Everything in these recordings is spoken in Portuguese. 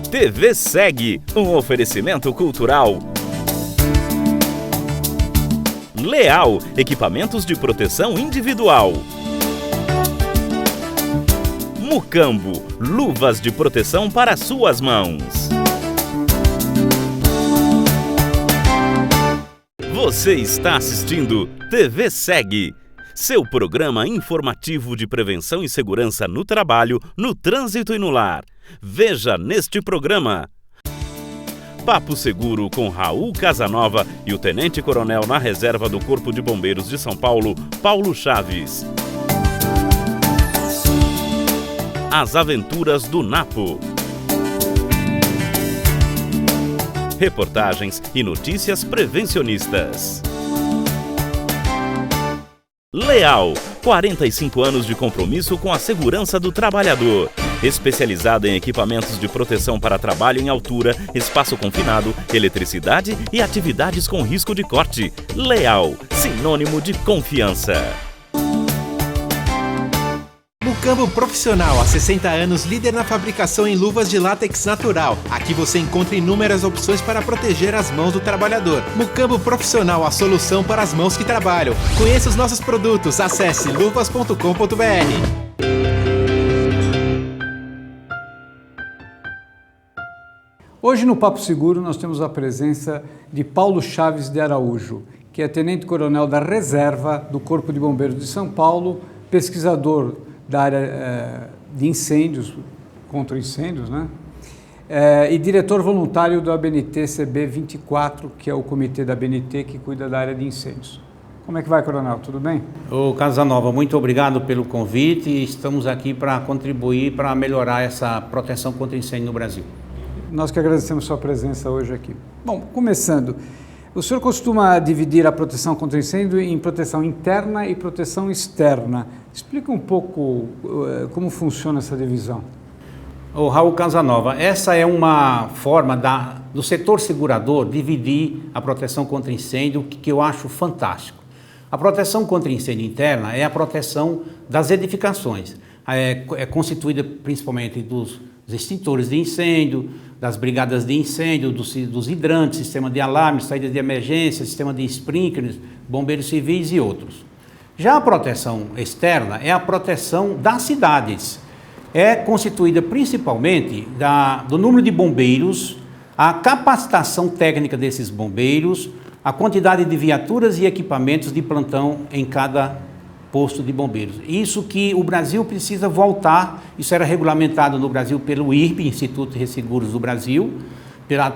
TV Segue, um oferecimento cultural. Leal, equipamentos de proteção individual. Mucambo, luvas de proteção para suas mãos. Você está assistindo TV Segue, seu programa informativo de prevenção e segurança no trabalho, no trânsito e no lar. Veja neste programa: Papo Seguro com Raul Casanova e o Tenente-Coronel na Reserva do Corpo de Bombeiros de São Paulo, Paulo Chaves. As aventuras do Napo. Reportagens e notícias prevencionistas. Leal, 45 anos de compromisso com a segurança do trabalhador. Especializada em equipamentos de proteção para trabalho em altura, espaço confinado, eletricidade e atividades com risco de corte. Leal, sinônimo de confiança. Mucambo Profissional, há 60 anos, líder na fabricação em luvas de látex natural. Aqui você encontra inúmeras opções para proteger as mãos do trabalhador. Mucambo Profissional, a solução para as mãos que trabalham. Conheça os nossos produtos, acesse luvas.com.br. Hoje no Papo Seguro nós temos a presença de Paulo Chaves de Araújo, que é Tenente-Coronel da Reserva do Corpo de Bombeiros de São Paulo, pesquisador da área de incêndios, contra incêndios, né? E diretor voluntário do ABNT-CB 24, que é o comitê da ABNT que cuida da área de incêndios. Como é que vai, Coronel? Tudo bem? Ô Casanova, muito obrigado pelo convite. Estamos aqui para contribuir para melhorar essa proteção contra incêndio no Brasil. Nós que agradecemos sua presença hoje aqui. Bom, começando, o senhor costuma dividir a proteção contra incêndio em proteção interna e proteção externa. Explica um pouco como funciona essa divisão. Ô Raul Casanova, essa é uma forma do setor segurador dividir a proteção contra incêndio que eu acho fantástico. A proteção contra incêndio interna é a proteção das edificações. É constituída principalmente dos extintores de incêndio, das brigadas de incêndio, dos hidrantes, sistema de alarme, saída de emergência, sistema de sprinklers, bombeiros civis e outros. Já a proteção externa é a proteção das cidades. É constituída principalmente do número de bombeiros, a capacitação técnica desses bombeiros, a quantidade de viaturas e equipamentos de plantão em cada posto de bombeiros. Isso que o Brasil precisa voltar, isso era regulamentado no Brasil pelo IRB, Instituto de Resseguros do Brasil,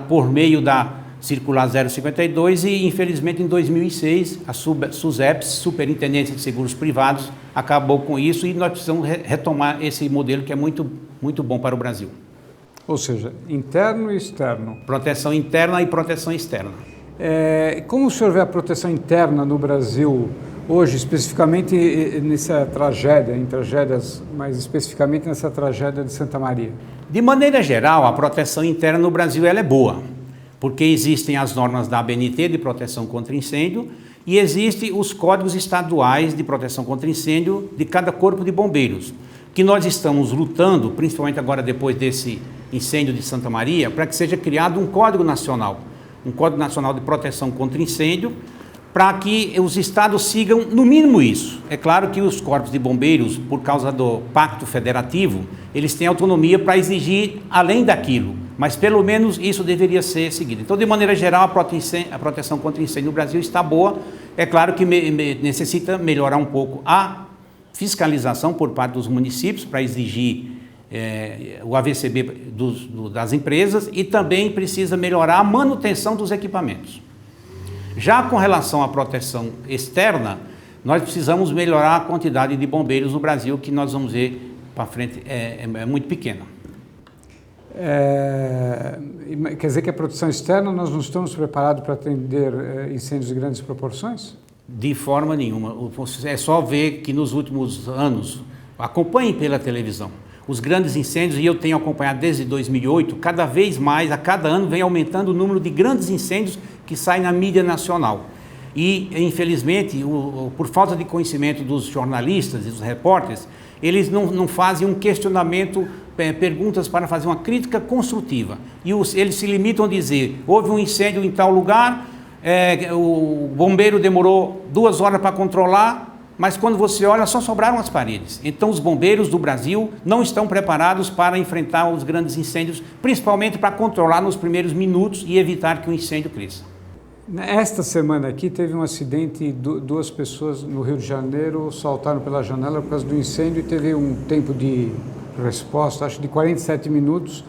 por meio da Circular 052 e, infelizmente, em 2006, a SUSEPS, Superintendência de Seguros Privados, acabou com isso e nós precisamos retomar esse modelo que é muito, muito bom para o Brasil. Ou seja, interno e externo. Proteção interna e proteção externa. Como o senhor vê a proteção interna no Brasil hoje, especificamente nessa tragédia, em tragédias, mas especificamente nessa tragédia de Santa Maria? De maneira geral, a proteção interna no Brasil ela é boa, porque existem as normas da ABNT de proteção contra incêndio e existem os códigos estaduais de proteção contra incêndio de cada corpo de bombeiros, que nós estamos lutando, principalmente agora depois desse incêndio de Santa Maria, para que seja criado um Código Nacional de Proteção contra Incêndio, para que os estados sigam no mínimo isso. É claro que os corpos de bombeiros, por causa do pacto federativo, eles têm autonomia para exigir além daquilo, mas pelo menos isso deveria ser seguido. Então, de maneira geral, a proteção contra incêndio no Brasil está boa. É claro que necessita melhorar um pouco a fiscalização por parte dos municípios para exigir o AVCB das empresas e também precisa melhorar a manutenção dos equipamentos. Já com relação à proteção externa, nós precisamos melhorar a quantidade de bombeiros no Brasil, que nós vamos ver para frente é muito pequena. Quer dizer que a proteção externa nós não estamos preparados para atender incêndios de grandes proporções? De forma nenhuma. É só ver que nos últimos anos, acompanhem pela televisão, os grandes incêndios, e eu tenho acompanhado desde 2008, cada vez mais, a cada ano, vem aumentando o número de grandes incêndios que saem na mídia nacional. E, infelizmente, por falta de conhecimento dos jornalistas e dos repórteres, eles não fazem um questionamento perguntas para fazer uma crítica construtiva. E eles se limitam a dizer, houve um incêndio em tal lugar, o bombeiro demorou 2 horas para controlar, mas quando você olha, só sobraram as paredes. Então os bombeiros do Brasil não estão preparados para enfrentar os grandes incêndios, principalmente para controlar nos primeiros minutos e evitar que o incêndio cresça. Esta semana aqui teve um acidente, 2 pessoas no Rio de Janeiro saltaram pela janela por causa do incêndio e teve um tempo de resposta, acho de 47 minutos,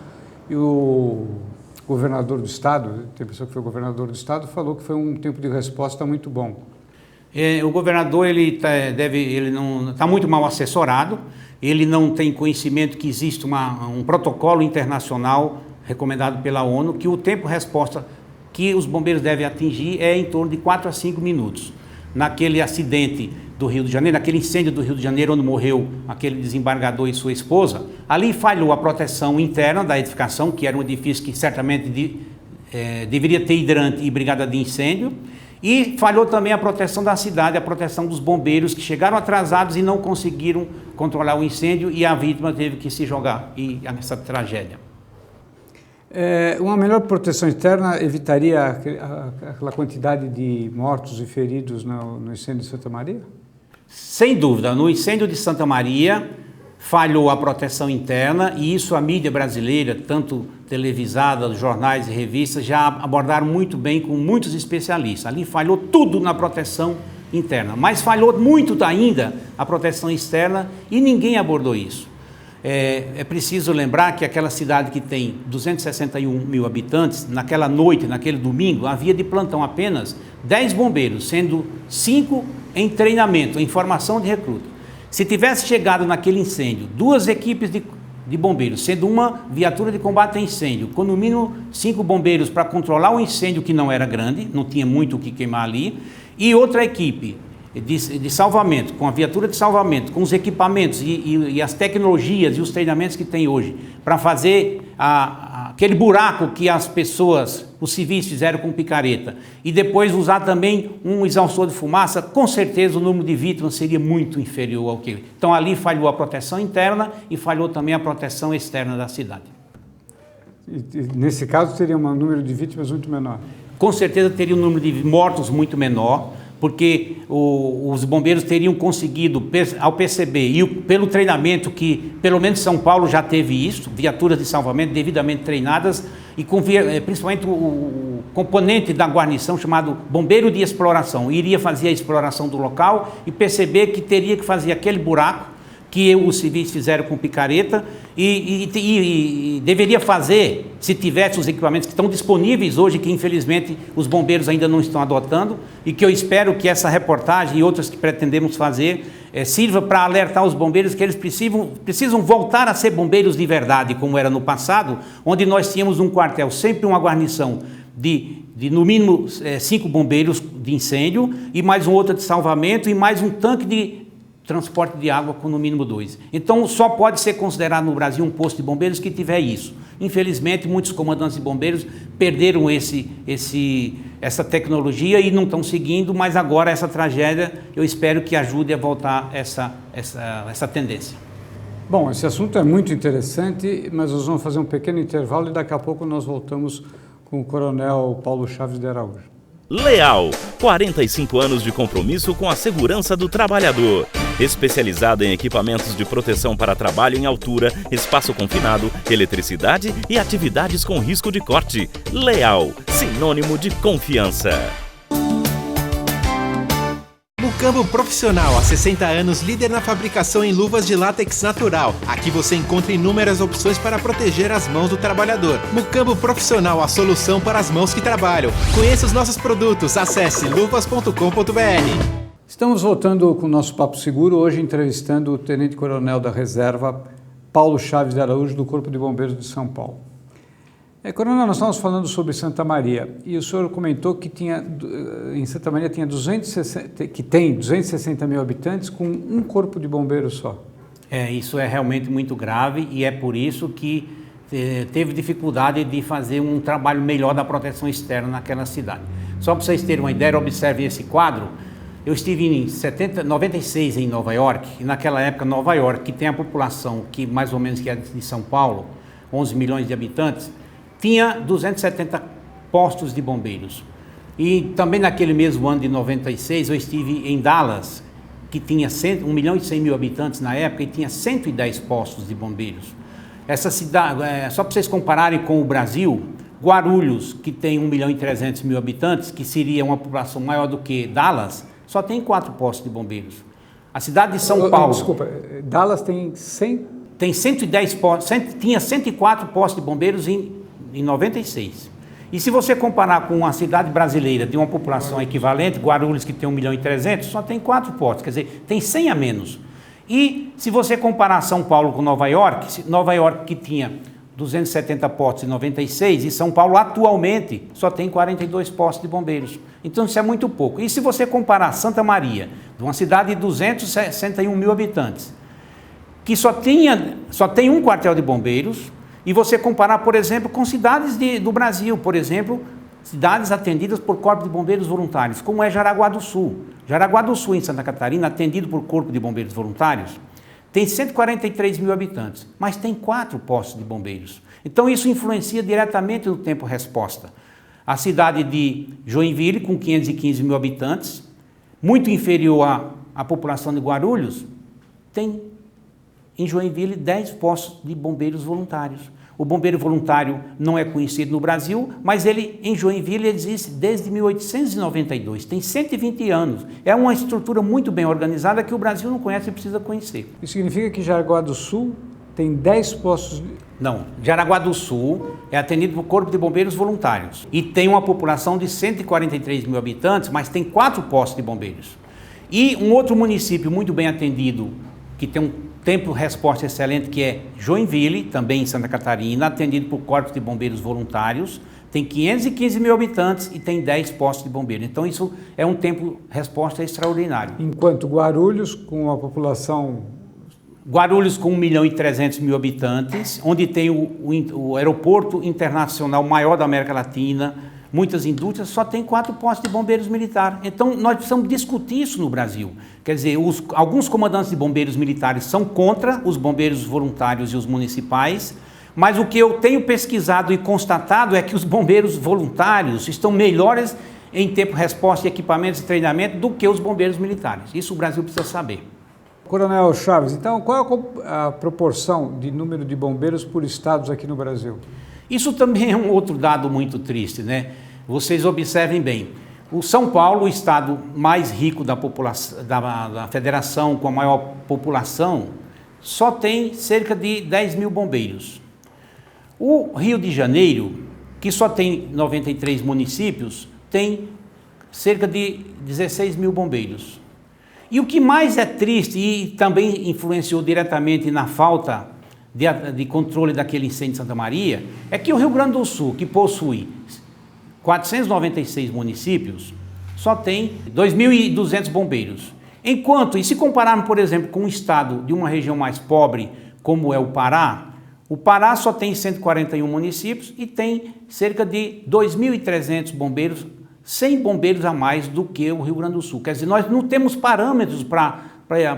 e o governador do estado, tem pessoa que foi governador do estado, falou que foi um tempo de resposta muito bom. O governador ele não está muito mal assessorado, ele não tem conhecimento que existe um protocolo internacional recomendado pela ONU, que o tempo-resposta que os bombeiros devem atingir é em torno de 4 a 5 minutos. Naquele acidente do Rio de Janeiro, naquele incêndio do Rio de Janeiro, onde morreu aquele desembargador e sua esposa, ali falhou a proteção interna da edificação, que era um edifício que certamente deveria ter hidrante e brigada de incêndio, e falhou também a proteção da cidade, a proteção dos bombeiros, que chegaram atrasados e não conseguiram controlar o incêndio, e a vítima teve que se jogar, e essa tragédia. Uma melhor proteção interna evitaria aquela quantidade de mortos e feridos no incêndio de Santa Maria? Sem dúvida, no incêndio de Santa Maria falhou a proteção interna, e isso a mídia brasileira, tanto televisada, jornais e revistas, já abordaram muito bem com muitos especialistas. Ali falhou tudo na proteção interna, mas falhou muito ainda a proteção externa e ninguém abordou isso. É preciso lembrar que aquela cidade que tem 261 mil habitantes, naquela noite, naquele domingo, havia de plantão apenas 10 bombeiros, sendo 5 em treinamento, em formação de recruta. Se tivesse chegado naquele incêndio 2 equipes de bombeiros, sendo uma viatura de combate a incêndio, com no mínimo 5 bombeiros para controlar o incêndio, que não era grande, não tinha muito o que queimar ali, e outra equipe de salvamento, com a viatura de salvamento, com os equipamentos e as tecnologias e os treinamentos que tem hoje, para fazer aquele buraco que as pessoas, os civis fizeram com picareta, e depois usar também um exaustor de fumaça, com certeza o número de vítimas seria muito inferior ao que... Então ali falhou a proteção interna e falhou também a proteção externa da cidade. E nesse caso teria um número de vítimas muito menor? Com certeza teria um número de mortos muito menor, porque os bombeiros teriam conseguido, ao perceber, e pelo treinamento que, pelo menos São Paulo já teve isso, viaturas de salvamento devidamente treinadas, e principalmente o componente da guarnição chamado bombeiro de exploração, iria fazer a exploração do local e perceber que teria que fazer aquele buraco que os civis fizeram com picareta e deveria fazer, se tivesse os equipamentos que estão disponíveis hoje, que infelizmente os bombeiros ainda não estão adotando, e que eu espero que essa reportagem e outras que pretendemos fazer sirva para alertar os bombeiros que eles precisam voltar a ser bombeiros de verdade, como era no passado, onde nós tínhamos um quartel, sempre uma guarnição de no mínimo 5 bombeiros de incêndio, e mais um outro de salvamento, e mais um tanque de transporte de água com no mínimo 2. Então só pode ser considerado no Brasil um posto de bombeiros que tiver isso. Infelizmente muitos comandantes de bombeiros perderam essa tecnologia e não estão seguindo, mas agora essa tragédia eu espero que ajude a voltar essa tendência. Bom, esse assunto é muito interessante, mas nós vamos fazer um pequeno intervalo e daqui a pouco nós voltamos com o Coronel Paulo Chaves de Araújo. Leal, 45 anos de compromisso com a segurança do trabalhador. Especializada em equipamentos de proteção para trabalho em altura, espaço confinado, eletricidade e atividades com risco de corte. Leal, sinônimo de confiança. Mucambo Profissional, há 60 anos, líder na fabricação em luvas de látex natural. Aqui você encontra inúmeras opções para proteger as mãos do trabalhador. Mucambo Profissional, a solução para as mãos que trabalham. Conheça os nossos produtos, acesse luvas.com.br. Estamos voltando com o nosso Papo Seguro, hoje entrevistando o Tenente Coronel da Reserva, Paulo Chaves de Araújo, do Corpo de Bombeiros de São Paulo. Coronel, nós estamos falando sobre Santa Maria e o senhor comentou que em Santa Maria tem 260 mil habitantes com um corpo de bombeiros só. Isso é realmente muito grave e é por isso que teve dificuldade de fazer um trabalho melhor da proteção externa naquela cidade. Só para vocês terem uma ideia, observem esse quadro. Eu estive em 96 em Nova York, e naquela época Nova York, que tem a população que mais ou menos que é de São Paulo, 11 milhões de habitantes, tinha 270 postos de bombeiros. E também naquele mesmo ano de 96 eu estive em Dallas, que tinha 1 milhão e 100 mil habitantes na época e tinha 110 postos de bombeiros. Essa cidade, só para vocês compararem com o Brasil, Guarulhos, que tem 1 milhão e 300 mil habitantes, que seria uma população maior do que Dallas, só tem 4 postos de bombeiros. A cidade de São Paulo... Desculpa, Dallas tem 100? Tem 110 postos, tinha 104 postos de bombeiros em 96. E se você comparar com uma cidade brasileira de uma população equivalente, Guarulhos, que tem 1 milhão e 300, só tem 4 postos, quer dizer, tem 100 a menos. E se você comparar São Paulo com Nova York que tinha 270 postos em 96, e São Paulo atualmente só tem 42 postos de bombeiros. Então isso é muito pouco. E se você comparar Santa Maria, de uma cidade de 261 mil habitantes, que só tem um quartel de bombeiros, e você comparar, por exemplo, com cidades do Brasil, por exemplo, cidades atendidas por corpo de bombeiros voluntários, como é Jaraguá do Sul. Jaraguá do Sul, em Santa Catarina, atendido por corpo de bombeiros voluntários, tem 143 mil habitantes, mas tem 4 postos de bombeiros. Então isso influencia diretamente no tempo-resposta. A cidade de Joinville, com 515 mil habitantes, muito inferior à população de Guarulhos, tem em Joinville 10 postos de bombeiros voluntários. O bombeiro voluntário não é conhecido no Brasil, mas ele em Joinville existe desde 1892, tem 120 anos. É uma estrutura muito bem organizada que o Brasil não conhece e precisa conhecer. Isso significa que Jaraguá do Sul tem 10 postos... Não, Jaraguá do Sul é atendido por Corpo de Bombeiros Voluntários e tem uma população de 143 mil habitantes, mas tem 4 postos de bombeiros. E um outro município muito bem atendido, que tem um tempo-resposta excelente, que é Joinville, também em Santa Catarina, atendido por Corpos de Bombeiros Voluntários, tem 515 mil habitantes e tem 10 postos de bombeiros. Então isso é um tempo-resposta extraordinário. Enquanto Guarulhos, com uma população... Guarulhos com 1 milhão e 300 mil habitantes, onde tem o aeroporto internacional maior da América Latina, muitas indústrias, só tem 4 postos de bombeiros militares. Então nós precisamos discutir isso no Brasil. Quer dizer, alguns comandantes de bombeiros militares são contra os bombeiros voluntários e os municipais, mas o que eu tenho pesquisado e constatado é que os bombeiros voluntários estão melhores em tempo-resposta, equipamentos e treinamento do que os bombeiros militares. Isso o Brasil precisa saber. Coronel Chaves, então qual é a proporção de número de bombeiros por estados aqui no Brasil? Isso também é um outro dado muito triste, né? Vocês observem bem, o São Paulo, o estado mais rico da população, da federação, com a maior população, só tem cerca de 10 mil bombeiros. O Rio de Janeiro, que só tem 93 municípios, tem cerca de 16 mil bombeiros. E o que mais é triste e também influenciou diretamente na falta de controle daquele incêndio de Santa Maria, é que o Rio Grande do Sul, que possui 496 municípios, só tem 2.200 bombeiros. Enquanto, e se compararmos, por exemplo, com um estado de uma região mais pobre, como é o Pará só tem 141 municípios e tem cerca de 2.300 bombeiros, 100 bombeiros a mais do que o Rio Grande do Sul. Quer dizer, nós não temos parâmetros para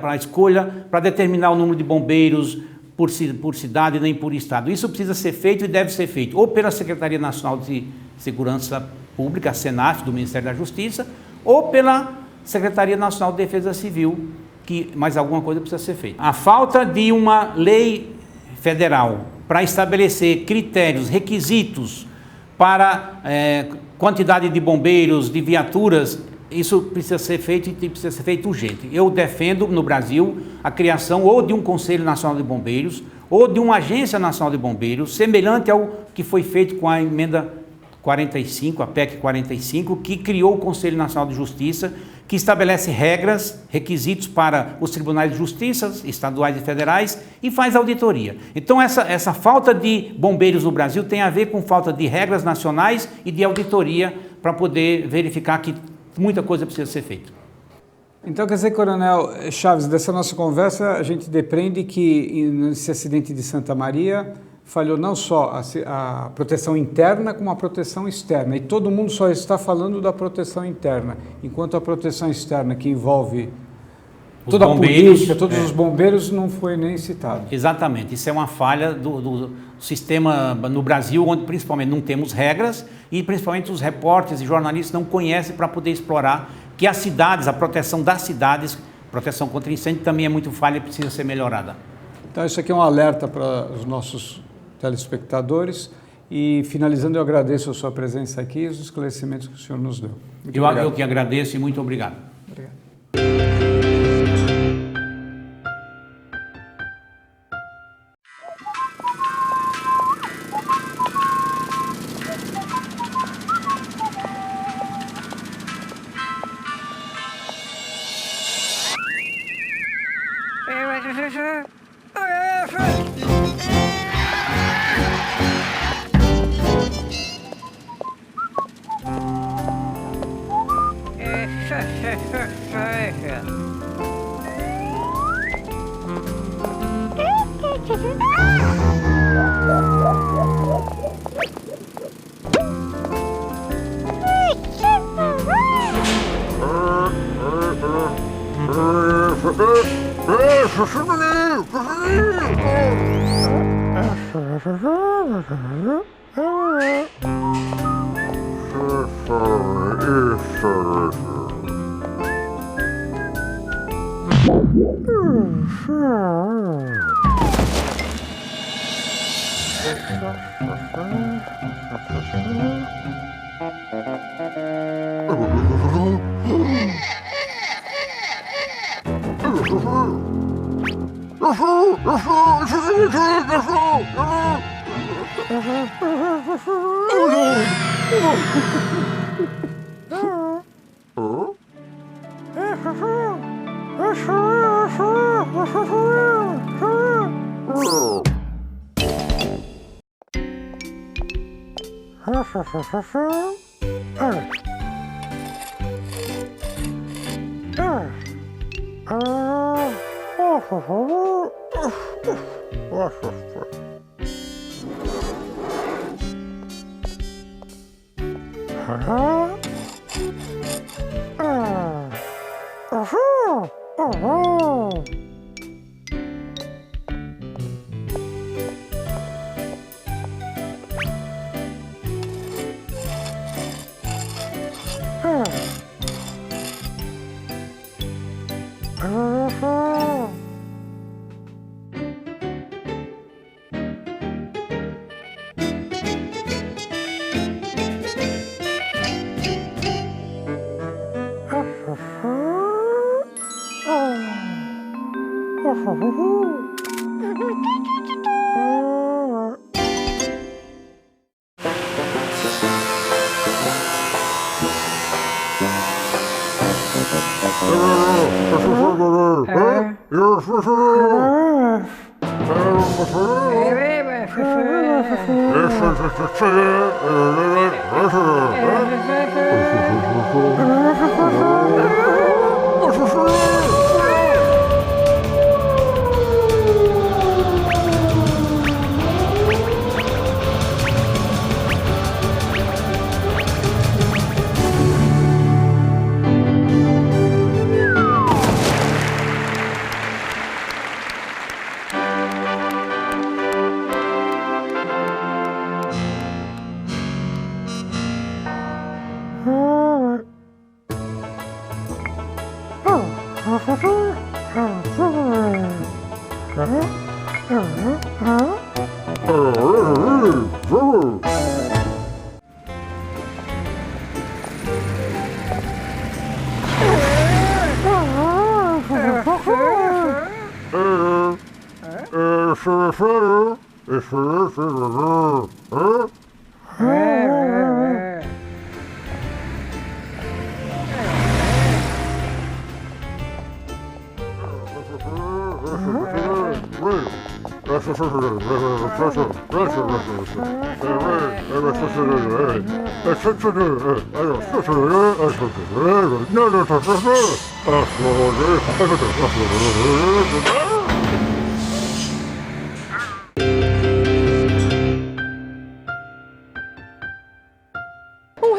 a escolha, para determinar o número de bombeiros por cidade nem por estado. Isso precisa ser feito e deve ser feito ou pela Secretaria Nacional de Segurança Pública, a SENAF, do Ministério da Justiça, ou pela Secretaria Nacional de Defesa Civil, que mais alguma coisa precisa ser feita. A falta de uma lei federal para estabelecer critérios, requisitos para quantidade de bombeiros, de viaturas, isso precisa ser feito e precisa ser feito urgente. Eu defendo no Brasil a criação ou de um Conselho Nacional de Bombeiros ou de uma Agência Nacional de Bombeiros, semelhante ao que foi feito com a emenda 45, a PEC 45, que criou o Conselho Nacional de Justiça, que estabelece regras, requisitos para os tribunais de justiça, estaduais e federais, e faz auditoria. Então essa falta de bombeiros no Brasil tem a ver com falta de regras nacionais e de auditoria para poder verificar que muita coisa precisa ser feita. Então, quer dizer, Coronel Chaves, dessa nossa conversa, a gente depreende que nesse acidente de Santa Maria, falhou não só a proteção interna, como a proteção externa. E todo mundo só está falando da proteção interna, enquanto a proteção externa, que envolve toda a política, todos os bombeiros, não foi nem citado. Exatamente. Isso é uma falha do sistema no Brasil, onde principalmente não temos regras e principalmente os repórteres e jornalistas não conhecem para poder explorar que as cidades, a proteção das cidades, proteção contra incêndio também é muito falha e precisa ser melhorada. Então, isso aqui é um alerta para os nossos telespectadores. E, finalizando, eu agradeço a sua presença aqui e os esclarecimentos que o senhor nos deu. Eu que agradeço e muito obrigado. Obrigado.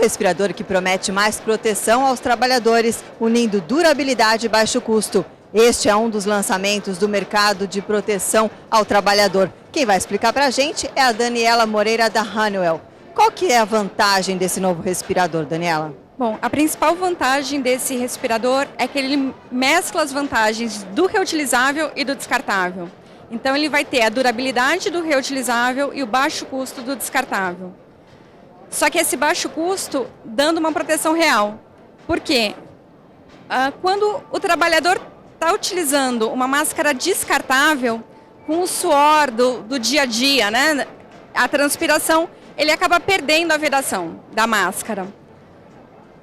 respirador que promete mais proteção aos trabalhadores, unindo durabilidade e baixo custo. Este é um dos lançamentos do mercado de proteção ao trabalhador. Quem vai explicar para a gente é a Daniela Moreira da Honeywell. Qual que é a vantagem desse novo respirador, Daniela? Bom, a principal vantagem desse respirador é que ele mescla as vantagens do reutilizável e do descartável. Então ele vai ter a durabilidade do reutilizável e o baixo custo do descartável. Só que esse baixo custo dando uma proteção real. Por quê? Quando o trabalhador está utilizando uma máscara descartável, com o suor do dia a dia, né, a transpiração, ele acaba perdendo a vedação da máscara.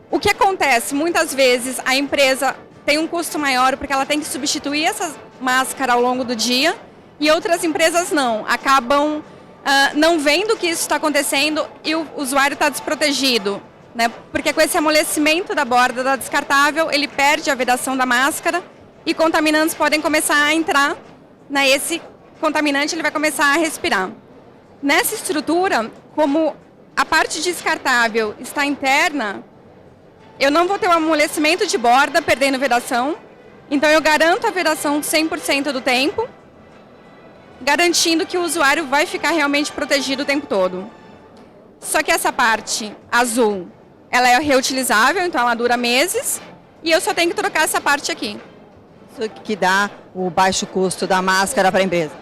O que acontece? Muitas vezes a empresa tem um custo maior porque ela tem que substituir essa máscara ao longo do dia e outras empresas não, acabam não vendo que isso está acontecendo e o usuário está desprotegido, né? Porque com esse amolecimento da borda da descartável, ele perde a vedação da máscara e contaminantes podem começar a entrar, né? Esse contaminante ele vai começar a respirar. Nessa estrutura, como a parte descartável está interna, eu não vou ter um amolecimento de borda perdendo vedação, então eu garanto a vedação 100% do tempo, garantindo que o usuário vai ficar realmente protegido o tempo todo. Só que essa parte azul, ela é reutilizável, então ela dura meses, e eu só tenho que trocar essa parte aqui. Isso que dá o baixo custo da máscara para a empresa.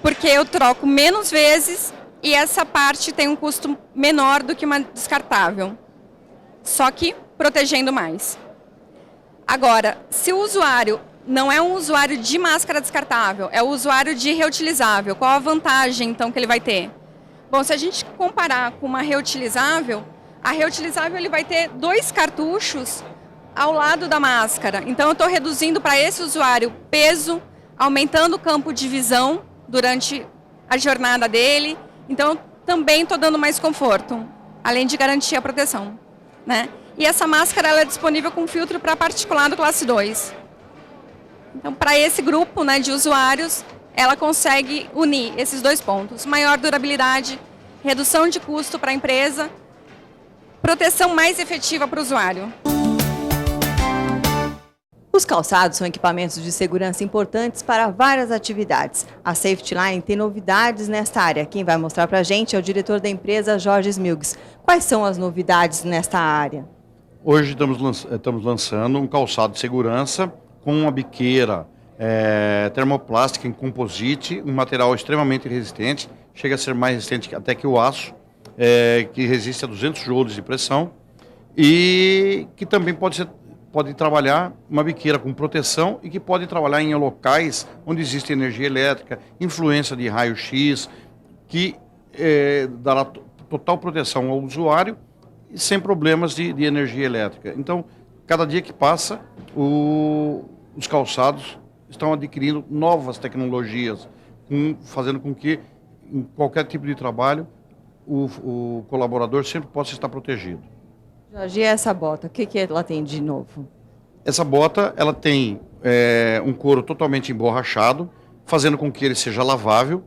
Porque eu troco menos vezes e essa parte tem um custo menor do que uma descartável. Só que protegendo mais. Agora, se o usuário não é um usuário de máscara descartável, é o usuário de reutilizável, qual a vantagem então que ele vai ter? Bom, se a gente comparar com uma reutilizável, a reutilizável ele vai ter 2 cartuchos ao lado da máscara. Então eu estou reduzindo para esse usuário peso, aumentando o campo de visão durante a jornada dele. Então eu também estou dando mais conforto, além de garantir a proteção, né? E essa máscara ela é disponível com filtro para particulado classe 2. Então, para esse grupo, né, de usuários, ela consegue unir esses 2 pontos. Maior durabilidade, redução de custo para a empresa, proteção mais efetiva para o usuário. Os calçados são equipamentos de segurança importantes para várias atividades. A Safety Line tem novidades nesta área. Quem vai mostrar para a gente é o diretor da empresa, Jorge Smilgs. Quais são as novidades nesta área? Hoje estamos lançando um calçado de segurança com uma biqueira termoplástica em composite, um material extremamente resistente, chega a ser mais resistente até que o aço, que resiste a 200 joules de pressão e que também pode trabalhar uma biqueira com proteção e que pode trabalhar em locais onde existe energia elétrica, influência de raio-x, que dará total proteção ao usuário e sem problemas de energia elétrica. Então, cada dia que passa, os calçados estão adquirindo novas tecnologias, fazendo com que, em qualquer tipo de trabalho, o colaborador sempre possa estar protegido. Jorge, e essa bota, o que ela tem de novo? Essa bota ela tem um couro totalmente emborrachado, fazendo com que ele seja lavável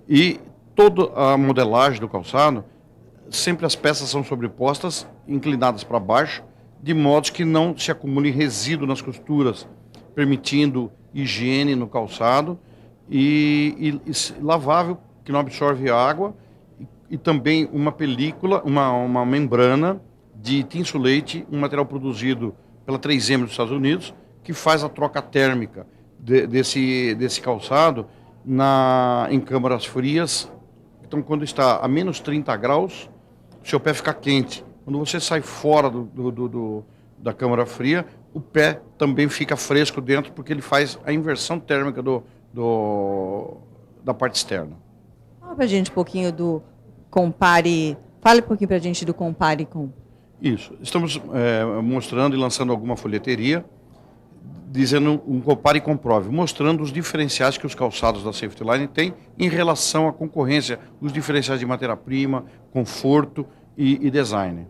e toda a modelagem do calçado, sempre as peças são sobrepostas, inclinadas para baixo, de modo que não se acumule resíduo nas costuras, permitindo higiene no calçado e lavável, que não absorve água, e também uma película, uma membrana de tinsulate, um material produzido pela 3M dos Estados Unidos, que faz a troca térmica desse calçado em câmaras frias. Então, quando está a menos 30 graus, o seu pé fica quente. Quando você sai fora da câmara fria, o pé também fica fresco dentro, porque ele faz a inversão térmica da parte externa. Fala pra gente um pouquinho do Compare. Fale um pouquinho pra gente do Compare com. Isso. Estamos mostrando e lançando alguma folheteria, dizendo um Compare e Comprove, mostrando os diferenciais que os calçados da Safety Line têm em relação à concorrência, os diferenciais de matéria-prima, conforto e design.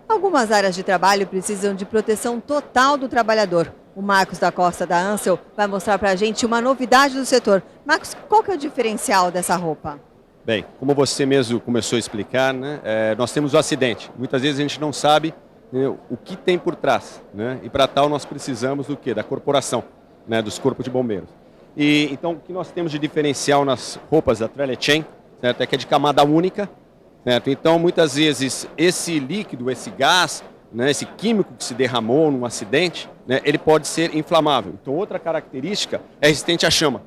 Algumas áreas de trabalho precisam de proteção total do trabalhador. O Marcos da Costa da Ansel vai mostrar para a gente uma novidade do setor. Marcos, qual que é o diferencial dessa roupa? Bem, como você mesmo começou a explicar, né, nós temos o acidente. Muitas vezes a gente não sabe, né, o que tem por trás, né, e para tal nós precisamos do quê? Da corporação, né, dos corpos de bombeiros. E então o que nós temos de diferencial nas roupas da Trellis Chain, certo, é que é de camada única, certo? Então muitas vezes esse líquido, esse gás, né, esse químico que se derramou num acidente, né, ele pode ser inflamável. Então outra característica é resistente à chama.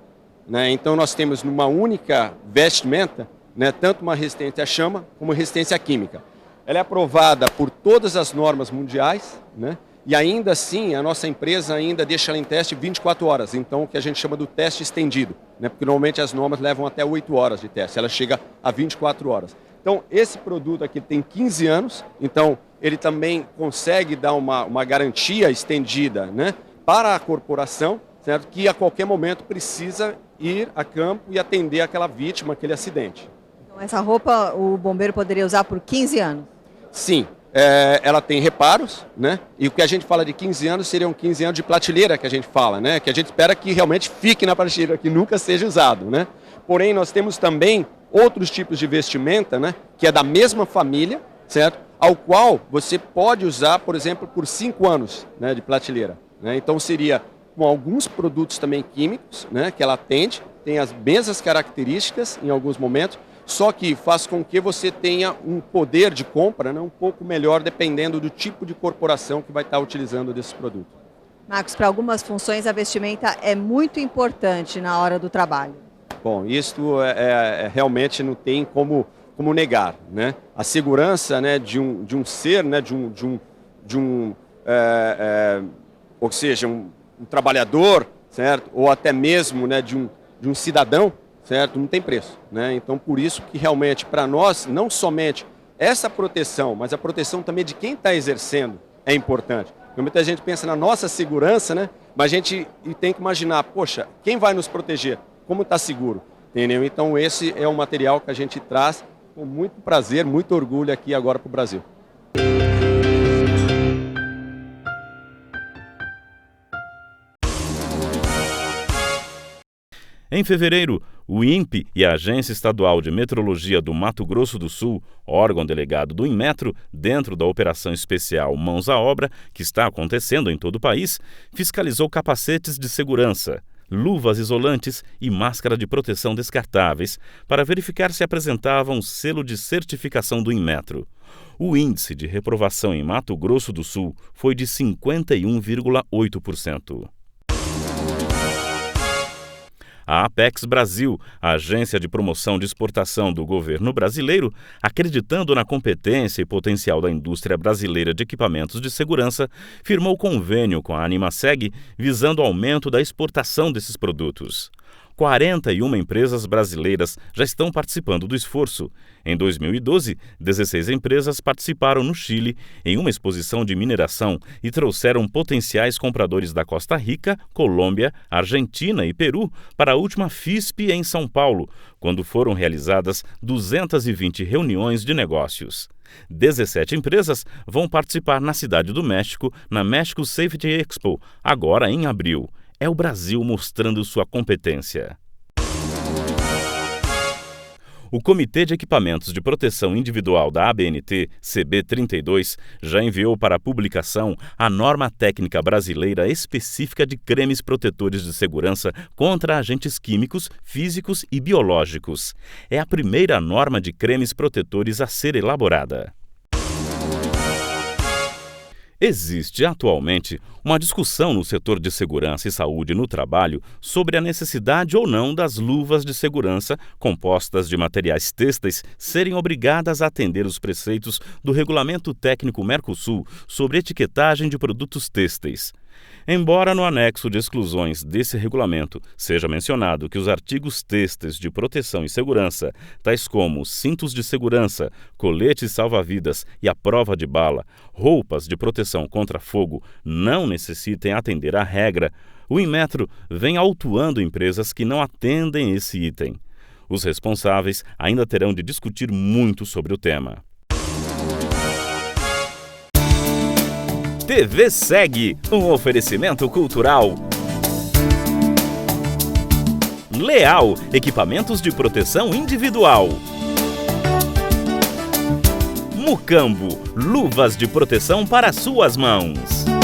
Né? Então nós temos numa única vestimenta, né, tanto uma resistência à chama como resistência à química. Ela é aprovada por todas as normas mundiais, né, e ainda assim a nossa empresa ainda deixa ela em teste 24 horas, então o que a gente chama do teste estendido, né, porque normalmente as normas levam até 8 horas de teste, ela chega a 24 horas. Então esse produto aqui tem 15 anos, então ele também consegue dar uma garantia estendida, né, para a corporação, certo, que a qualquer momento precisa ir a campo e atender aquela vítima, aquele acidente. Então essa roupa o bombeiro poderia usar por 15 anos? Sim, ela tem reparos, né? E o que a gente fala de 15 anos seriam 15 anos de prateleira que a gente fala, né? Que a gente espera que realmente fique na prateleira, que nunca seja usado, né? Porém, nós temos também outros tipos de vestimenta, né? Que é da mesma família, certo? Ao qual você pode usar, por exemplo, por 5 anos, né, de prateleira, né? Então seria com alguns produtos também químicos, né, que ela atende, tem as mesmas características em alguns momentos, só que faz com que você tenha um poder de compra, né, um pouco melhor dependendo do tipo de corporação que vai estar utilizando desse produto. Marcos, para algumas funções a vestimenta é muito importante na hora do trabalho. Bom, isso realmente não tem como negar, né? A segurança, né, de um ser, né, ou seja, um trabalhador, certo? Ou até mesmo, né, de um cidadão, certo? Não tem preço, né? Então, por isso que realmente para nós, não somente essa proteção, mas a proteção também de quem está exercendo é importante. Porque muita gente pensa na nossa segurança, né? Mas a gente tem que imaginar, poxa, quem vai nos proteger? Como está seguro? Entendeu? Então, esse é um material que a gente traz com muito prazer, muito orgulho aqui agora para o Brasil. Em fevereiro, o INPE e a Agência Estadual de Metrologia do Mato Grosso do Sul, órgão delegado do Inmetro, dentro da Operação Especial Mãos à Obra, que está acontecendo em todo o país, fiscalizou capacetes de segurança, luvas isolantes e máscara de proteção descartáveis para verificar se apresentavam selo de certificação do Inmetro. O índice de reprovação em Mato Grosso do Sul foi de 51,8%. A Apex Brasil, a agência de promoção de exportação do governo brasileiro, acreditando na competência e potencial da indústria brasileira de equipamentos de segurança, firmou convênio com a Animaseg visando o aumento da exportação desses produtos. 41 empresas brasileiras já estão participando do esforço. Em 2012, 16 empresas participaram no Chile em uma exposição de mineração e trouxeram potenciais compradores da Costa Rica, Colômbia, Argentina e Peru para a última FISP em São Paulo, quando foram realizadas 220 reuniões de negócios. 17 empresas vão participar na Cidade do México, na México Safety Expo, agora em abril. É o Brasil mostrando sua competência. O Comitê de Equipamentos de Proteção Individual da ABNT, CB32, já enviou para publicação a norma técnica brasileira específica de cremes protetores de segurança contra agentes químicos, físicos e biológicos. É a primeira norma de cremes protetores a ser elaborada. Existe atualmente uma discussão no setor de segurança e saúde no trabalho sobre a necessidade ou não das luvas de segurança compostas de materiais têxteis serem obrigadas a atender os preceitos do Regulamento Técnico Mercosul sobre etiquetagem de produtos têxteis. Embora no anexo de exclusões desse regulamento seja mencionado que os artigos têxteis de proteção e segurança, tais como cintos de segurança, coletes salva-vidas e a prova de bala, roupas de proteção contra fogo, não necessitem atender à regra, o Inmetro vem autuando empresas que não atendem esse item. Os responsáveis ainda terão de discutir muito sobre o tema. TV Segue, um oferecimento cultural. Leal, equipamentos de proteção individual. Mucambo, luvas de proteção para suas mãos.